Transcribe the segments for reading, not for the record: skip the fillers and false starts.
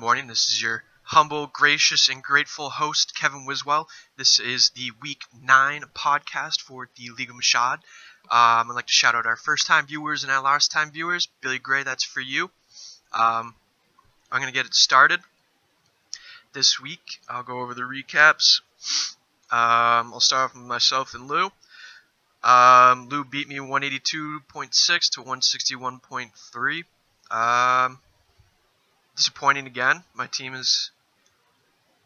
morning. This is your humble, gracious, and grateful host, Kevin Wiswell. This is the Week 9 podcast for the League of Mashad. I'd like to shout out our first-time viewers and our last-time viewers. Billy Gray, that's for you. I'm going to get it started. This week, I'll go over the recaps. I'll start off with myself and Lou. Lou beat me 182.6 to 161.3. Disappointing again. My team is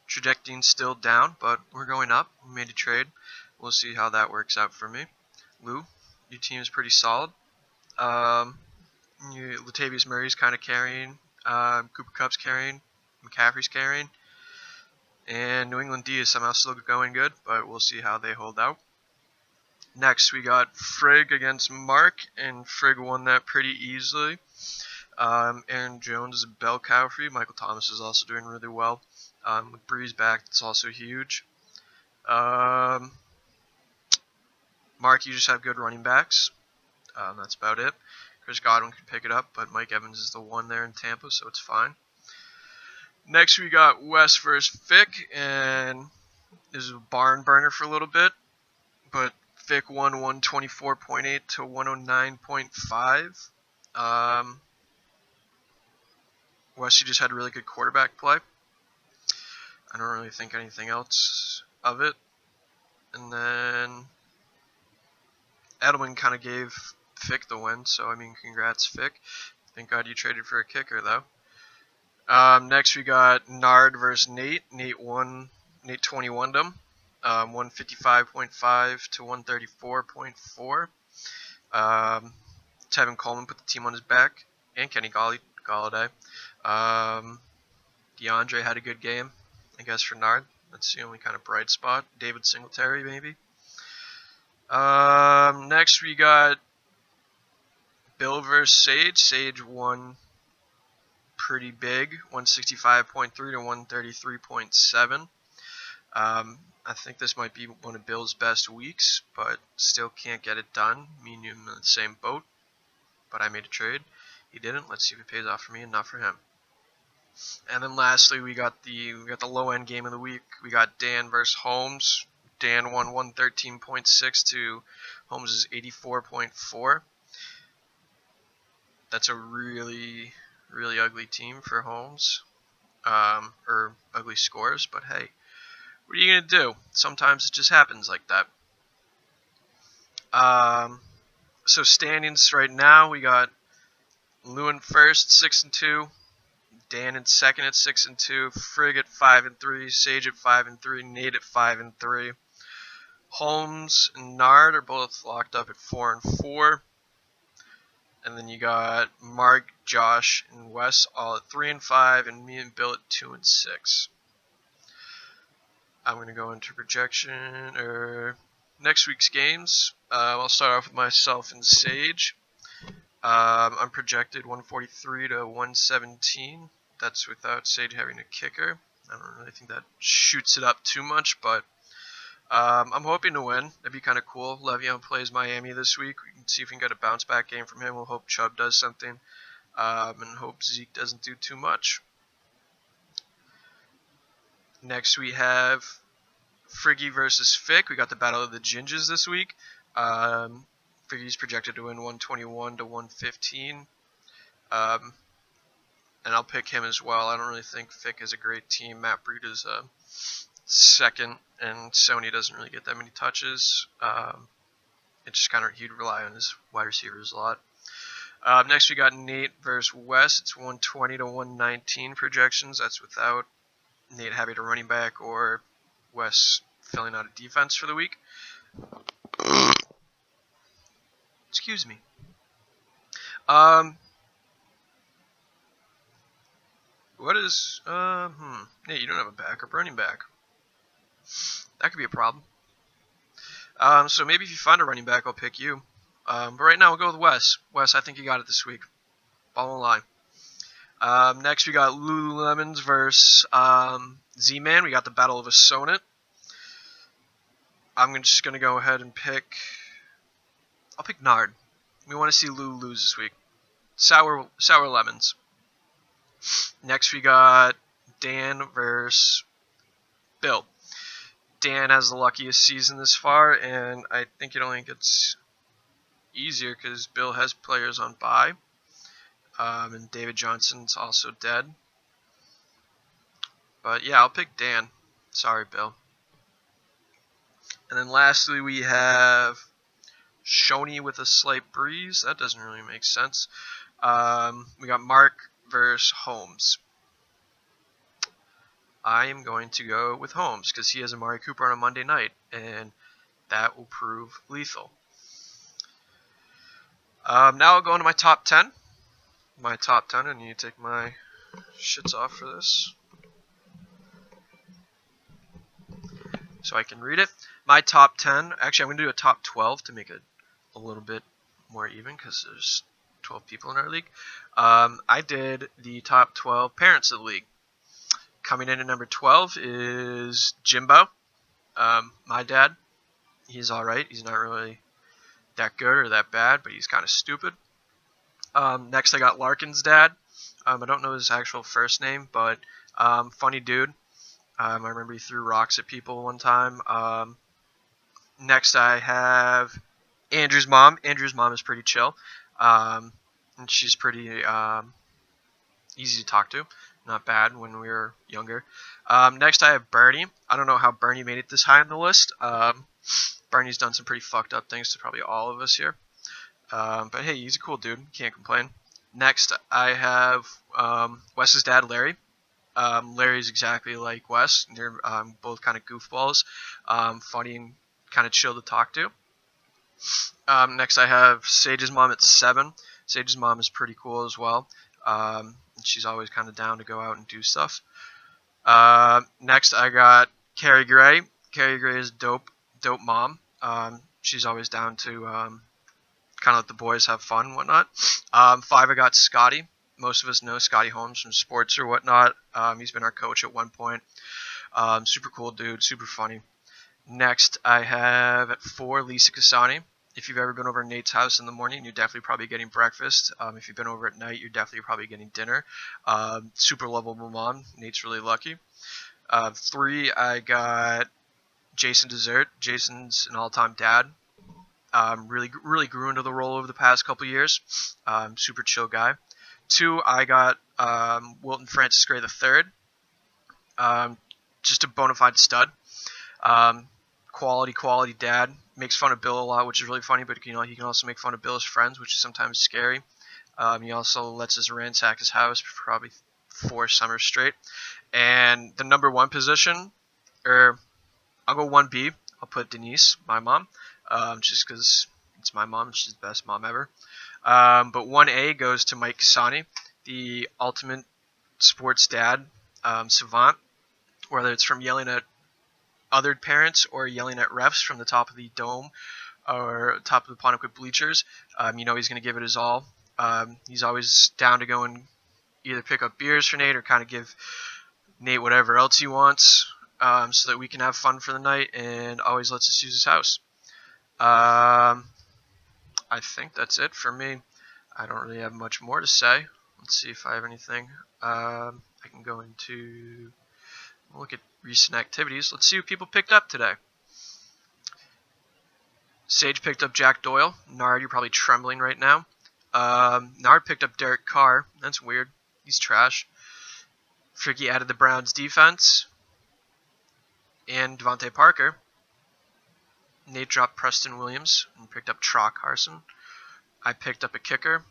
trajecting still down, but we're going up. We made a trade. We'll see how that works out for me. Lou, your team is pretty solid. Latavius Murray's kind of carrying. Cooper Kupp's carrying. McCaffrey's carrying. And New England D is somehow still going good, but we'll see how they hold out. Next, we got Frigg against Mark, and Frigg won that pretty easily. Aaron Jones is a bell cow for you. Michael Thomas is also doing really well. With Breeze back, that's also huge. Mark, you just have good running backs. That's about it. Chris Godwin can pick it up, but Mike Evans is the one there in Tampa, so it's fine. Next, we got Wes versus Fick, and this is a barn burner for a little bit, but Fick won 124.8 to 109.5. Wes, you just had a really good quarterback play. I don't really think anything else of it. And then Edelman kind of gave Fick the win, so I mean, congrats, Fick. Thank God you traded for a kicker, though. Next, we got Nard versus Nate. Nate 21'd him. 155.5 to 134.4. Tevin Coleman put the team on his back, and Kenny Galladay. DeAndre had a good game, I guess, for Nard. That's the only kind of bright spot. David Singletary, maybe. Next, we got Bill versus Sage. Sage won pretty big, 165.3 to 133.7. I think this might be one of Bill's best weeks, but still can't get it done. Me and him in the same boat, but I made a trade. He didn't. Let's see if it pays off for me and not for him. And then lastly, we got the low end game of the week. We got Dan versus Holmes. Dan won 113.6 to Holmes' 84.4. That's a really, really ugly team for Holmes, or ugly scores. But hey, what are you gonna do? Sometimes it just happens like that. So standings right now, we got Lou in first, 6-2. Dan in second at 6-2. Frigg at 5-3. Sage at 5-3. Nate at 5-3. Holmes and Nard are both locked up at 4-4. And then you got Mark, Josh, and Wes all at 3-5, and me and Bill at 2-6. I'm gonna go into projection or next week's games. I'll start off with myself and Sage. I'm projected 143 to 117. That's without Sage having a kicker. I don't really think that shoots it up too much, but I'm hoping to win. That'd be kind of cool. Le'Veon plays Miami this week. We can see if we can get a bounce back game from him. We'll hope Chubb does something, and hope Zeke doesn't do too much. Next we have Friggy versus Fick. We got the Battle of the Ginges this week. Friggy's projected to win 121 to 115. And I'll pick him as well. I don't really think Fick is a great team. Matt Breed is second, and Sony doesn't really get that many touches. It's just kind of, he'd rely on his wide receivers a lot. Next we got Nate versus Wes. It's 120 to 119 projections. That's without Nate having a running back or Wes filling out a defense for the week. Excuse me. What is Nate, you don't have a backup running back. That could be a problem. So maybe if you find a running back, I'll pick you. But right now we'll go with Wes. Wes, I think you got it this week. Ball on line. Next we got Lululemons versus Z-Man. We got the Battle of a Sonnet. I'm just going to go ahead and pick... I'll pick Nard. We want to see Lou lose this week. Sour lemons. Next we got Dan versus Bill. Dan has the luckiest season this far, and I think it only gets easier because Bill has players on bye. And David Johnson's also dead. But yeah, I'll pick Dan. Sorry, Bill. And then lastly, we have Shoney with a slight breeze. That doesn't really make sense. We got Mark versus Holmes. I am going to go with Holmes because he has Amari Cooper on a Monday night, and that will prove lethal. Now I'll go into my top 10. My top 10, I need to take my shits off for this so I can read it. My top 10, actually I'm going to do a top 12 to make it a little bit more even because there's 12 people in our league. I did the top 12 parents of the league. Coming in at number 12 is Jimbo. My dad. He's alright. He's not really that good or that bad, but he's kind of stupid. Next I got Larkin's dad. I don't know his actual first name, but funny dude. I remember he threw rocks at people one time. Next I have Andrew's mom. Andrew's mom is pretty chill. And she's pretty easy to talk to. Not bad when we were younger. Next I have Bernie. I don't know how Bernie made it this high on the list. Bernie's done some pretty fucked up things to probably all of us here. But hey, he's a cool dude. Can't complain. Next, I have Wes's dad, Larry. Larry's exactly like Wes. They're both kind of goofballs. Funny and kind of chill to talk to. Next, I have Sage's mom at 7. Sage's mom is pretty cool as well. She's always kind of down to go out and do stuff. Next, I got Carrie Gray. Carrie Gray is dope mom. She's always down to kind of let the boys have fun and whatnot. 5, I got Scotty. Most of us know Scotty Holmes from sports or whatnot. He's been our coach at one point. Super cool dude, super funny. Next, I have at 4, Lisa Casani. If you've ever been over at Nate's house in the morning, you're definitely probably getting breakfast. If you've been over at night, you're definitely probably getting dinner. Super lovable mom. Nate's really lucky. 3, I got Jason Dessert. Jason's an all-time dad. Really grew into the role over the past couple years. Super chill guy. 2, I got Wilton Francis Gray III. Just a bona fide stud. Quality dad. Makes fun of Bill a lot, which is really funny, but he can also make fun of Bill's friends, which is sometimes scary. He also lets us ransack his house for probably 4 summers straight. And the number 1 position, I'll go 1B. I'll put Denise, my mom, just because it's my mom. She's the best mom ever. But 1A goes to Mike Casani, the ultimate sports dad, savant, whether it's from yelling at other parents or yelling at refs from the top of the dome or top of the Pontiac bleachers. He's going to give it his all. He's always down to go and either pick up beers for Nate or kind of give Nate whatever else he wants so that we can have fun for the night, and always lets us use his house. I think that's it for me. I don't really have much more to say. Let's see if I have anything. I can go into look at recent activities. Let's see who people picked up today. Sage picked up Jack Doyle. Nard, you're probably trembling right now. Nard picked up Derek Carr. That's weird. He's trash. Fricky added the Browns defense. And Devontae Parker. Nate dropped Preston Williams and picked up Trock Carson. I picked up a kicker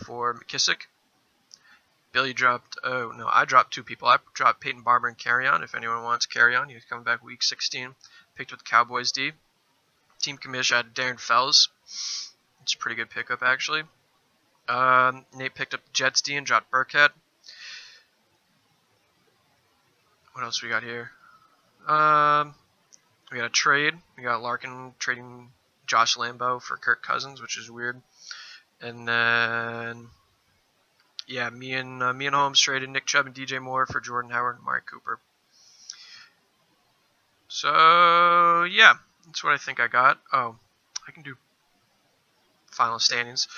for McKissick. Billy dropped, I dropped 2 people. I dropped Peyton Barber and Carrion. If anyone wants Carrion, he's coming back week 16. Picked with the Cowboys D. Team commish added Darren Fells. It's a pretty good pickup, actually. Nate picked up Jets D and dropped Burkhead. What else we got here? We got a trade. We got Larkin trading Josh Lambo for Kirk Cousins, which is weird. And then, yeah, me and Holmes traded Nick Chubb and DJ Moore for Jordan Howard and Amari Cooper. So, yeah, that's what I think I got. Oh, I can do final standings.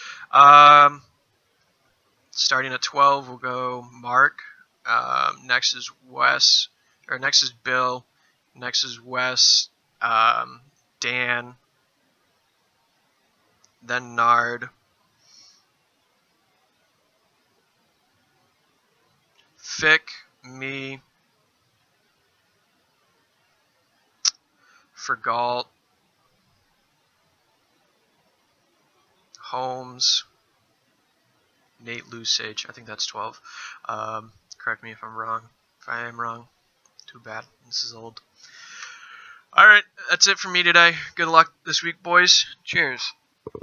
Starting at 12, we'll go Mark. Next is Wes, or next is Bill. Next is Wes, Dan, then Nard, Fick, me, Fergalt, Holmes, Nate Lusage. I think that's 12. Correct me if I'm wrong. If I am wrong, too bad. This is old. All right, that's it for me today. Good luck this week, boys. Cheers.